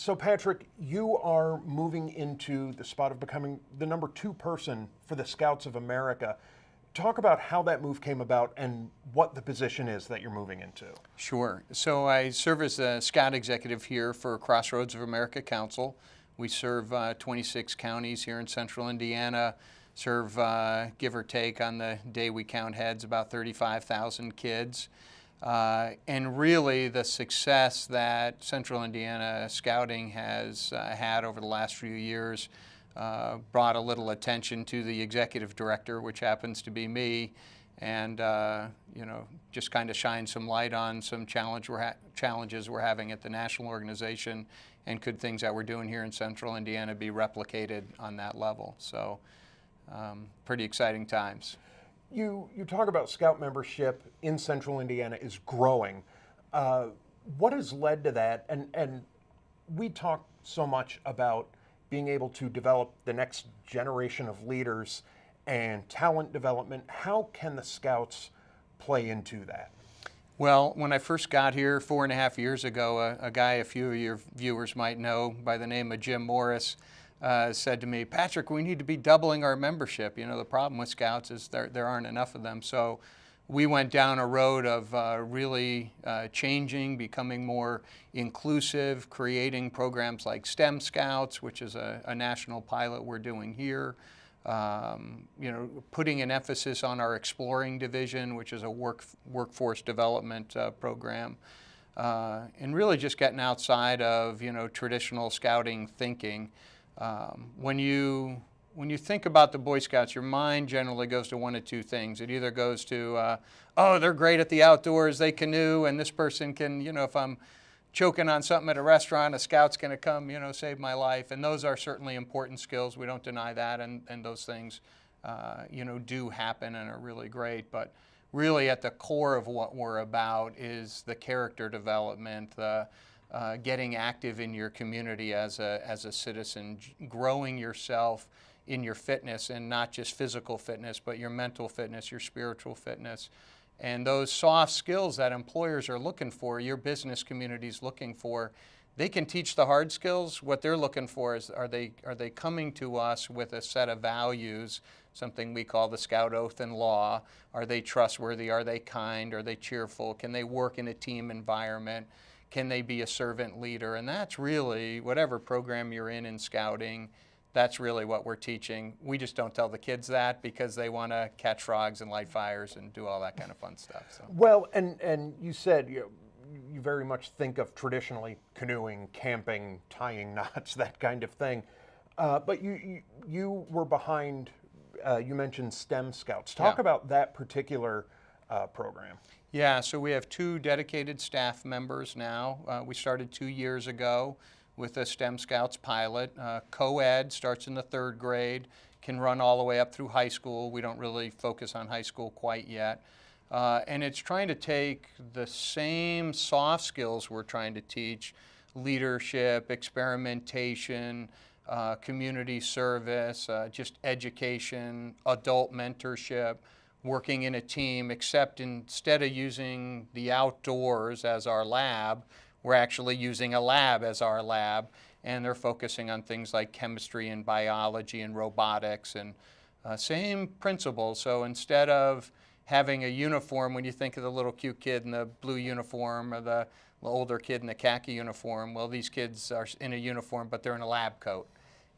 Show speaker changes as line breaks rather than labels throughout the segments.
So Patrick, you are moving into the spot of becoming the number 2 person for the Scouts of America. Talk about how that move came about and what the position is that you're moving into.
Sure. So I serve as a Scout executive here for Crossroads of America Council. We serve 26 counties here in central Indiana, serve, give or take, on the day we count heads, about 35,000 kids. And really the success that Central Indiana Scouting has had over the last few years brought a little attention to the executive director, which happens to be me, and just kind of shine some light on some challenges we're having at the national organization, and could things that we're doing here in Central Indiana be replicated on that level. So pretty exciting times.
You talk about Scout membership in Central Indiana is growing. What has led to that? And we talk so much about being able to develop the next generation of leaders and talent development. How can the Scouts play into that?
Well, when I first got here 4.5 years ago, a guy a few of your viewers might know by the name of Jim Morris said to me, "Patrick, we need to be doubling our membership. You know, the problem with Scouts is there aren't enough of them." So we went down a road of really changing, becoming more inclusive, creating programs like STEM Scouts, which is a national pilot we're doing here. Putting an emphasis on our Exploring Division, which is a workforce development program. And really just getting outside of, traditional Scouting thinking. When you think about the Boy Scouts, your mind generally goes to one of two things. It either goes to, oh, they're great at the outdoors, they canoe, and this person can, if I'm choking on something at a restaurant, a Scout's going to come, save my life. And those are certainly important skills. We don't deny that, and those things, do happen and are really great. But really at the core of what we're about is the character development, the getting active in your community as a citizen, growing yourself in your fitness, and not just physical fitness, but your mental fitness, your spiritual fitness. And those soft skills that employers are looking for, your business community is looking for, they can teach the hard skills. What they're looking for is, are they coming to us with a set of values, something we call the Scout Oath and Law? Are they trustworthy? Are they kind? Are they cheerful? Can they work in a team environment? Can they be a servant leader? And that's really, whatever program you're in Scouting, that's really what we're teaching. We just don't tell the kids that because they want to catch frogs and light fires and do all that kind of fun stuff. So.
Well, and you said you very much think of traditionally canoeing, camping, tying knots, that kind of thing. But you were behind, you mentioned STEM Scouts. Talk about that particular program.
Yeah, so we have 2 dedicated staff members now. We started 2 years ago with a STEM Scouts pilot. Co-ed starts in the 3rd grade, can run all the way up through high school. We don't really focus on high school quite yet. And it's trying to take the same soft skills we're trying to teach, leadership, experimentation, community service, just education, adult mentorship, working in a team, except instead of using the outdoors as our lab, we're actually using a lab as our lab, and they're focusing on things like chemistry and biology and robotics, and same principle. So instead of having a uniform, when you think of the little cute kid in the blue uniform or the older kid in the khaki uniform, well, these kids are in a uniform, but they're in a lab coat,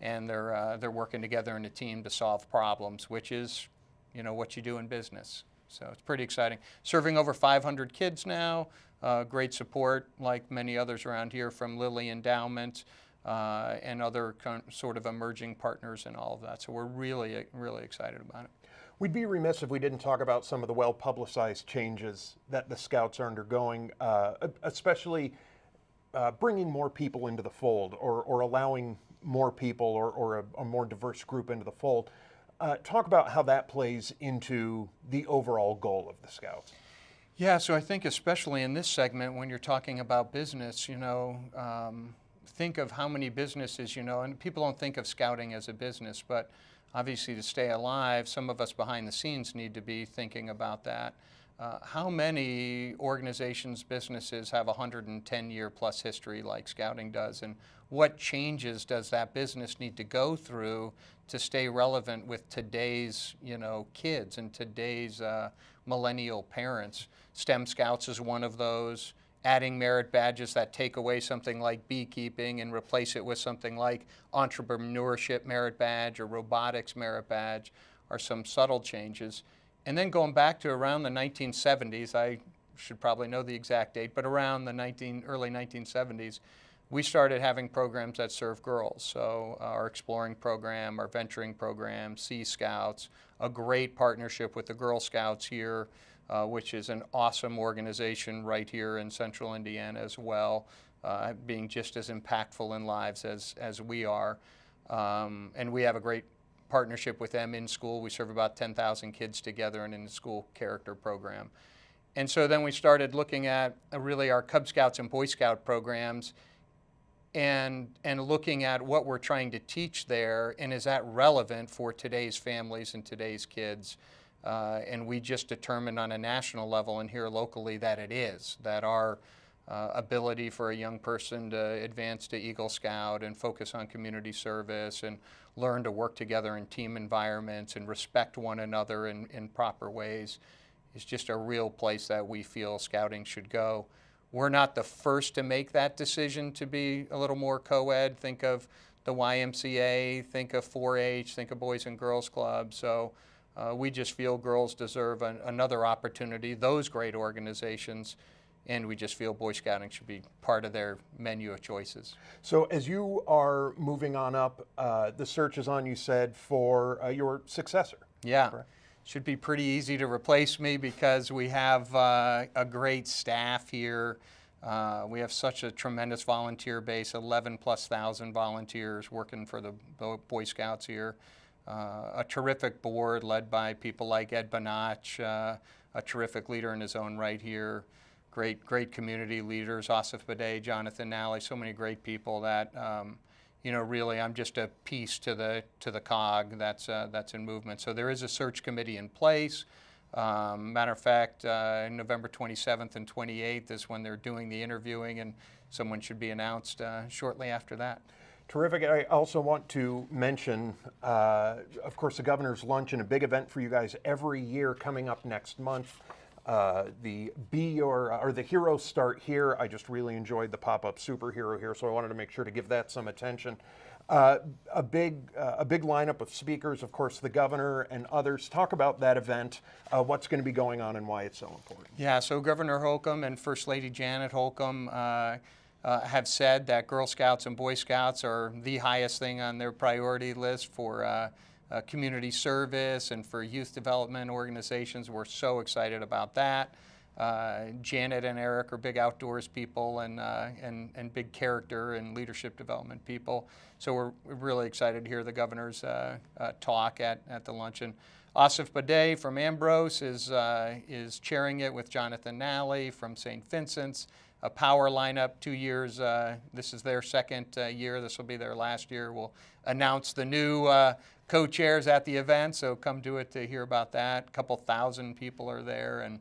and they're working together in a team to solve problems, which is what you do in business. So it's pretty exciting. Serving over 500 kids now, great support like many others around here from Lilly Endowment and other sort of emerging partners and all of that. So we're really, really excited about it.
We'd be remiss if we didn't talk about some of the well-publicized changes that the Scouts are undergoing, especially bringing more people into the fold, or allowing more people or a more diverse group into the fold. Talk about how that plays into the overall goal of the Scouts.
Yeah, so I think especially in this segment, when you're talking about business, think of how many businesses, and people don't think of Scouting as a business, but obviously to stay alive, some of us behind the scenes need to be thinking about that. how many organizations, businesses have a 110-year plus history like Scouting does, and what changes does that business need to go through to stay relevant with today's, kids and today's millennial parents? STEM Scouts is one of those. Adding merit badges that take away something like beekeeping and replace it with something like entrepreneurship merit badge or robotics merit badge are some subtle changes. And then going back to around the 1970s, I should probably know the exact date, but around the early 1970s, we started having programs that serve girls. So our exploring program, our venturing program, Sea Scouts, a great partnership with the Girl Scouts here, which is an awesome organization right here in central Indiana as well, being just as impactful in lives as we are. And we have a great partnership with them in school. We serve about 10,000 kids together in the school character program. And so then we started looking at really our Cub Scouts and Boy Scout programs and looking at what we're trying to teach there, and is that relevant for today's families and today's kids. And we just determined on a national level and here locally that it is, that our ability for a young person to advance to Eagle Scout and focus on community service and learn to work together in team environments and respect one another in proper ways is just a real place that we feel scouting should go. We're not the first to make that decision to be a little more co-ed. Think of the YMCA, think of 4-H, think of Boys and Girls Club. So we just feel girls deserve another opportunity, those great organizations, and we just feel Boy Scouting should be part of their menu of choices.
So as you are moving on up, the search is on, you said, for your successor.
Yeah.
Correct?
Should be pretty easy to replace me because we have a great staff here. We have such a tremendous volunteer base, 11,000+ volunteers working for the Boy Scouts here. A terrific board led by people like Ed Bonach, a terrific leader in his own right here. Great community leaders, Asif Badeh, Jonathan Nally, so many great people that, really I'm just a piece to the cog that's in movement. So there is a search committee in place. Matter of fact, November 27th and 28th is when they're doing the interviewing, and someone should be announced shortly after that.
Terrific. I also want to mention, of course, the Governor's Luncheon, a big event for you guys every year coming up next month. The the Heroes Start Here. I just really enjoyed the pop-up superhero here, so I wanted to make sure to give that some attention. A big lineup of speakers, of course, the governor and others. Talk about that event, what's going to be going on and why it's so important.
Yeah, so Governor Holcomb and First Lady Janet Holcomb have said that Girl Scouts and Boy Scouts are the highest thing on their priority list for community service and for youth development organizations. We're so excited about that. Janet and Eric are big outdoors people and big character and leadership development people. So we're really excited to hear the governor's talk at the luncheon. Asif Badeh from Ambrose is chairing it with Jonathan Nally from St. Vincent's. A power lineup, 2 years. This is their second year. This will be their last year. We'll announce the new co-chairs at the event, so come to it to hear about that. A couple thousand people are there, and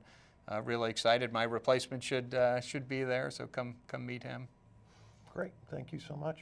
really excited. My replacement should be there, so come meet him.
Great. Thank you so much.